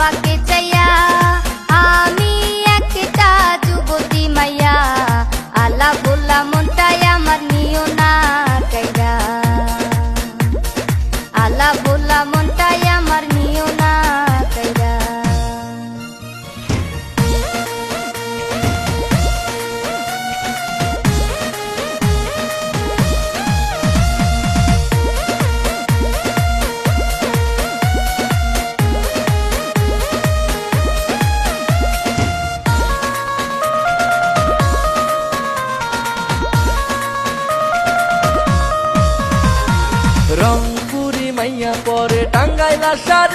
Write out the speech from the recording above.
বাবাকে চাইয়া আমি একটা যুবতী মাইয়া আলা বললা মনটাই আমার নিও না কাইরা আলা বললা মনটাই আমার নিও না কাইরা রংপুরি মাইয়া পরে টাঙ্গাইলা শাড়ি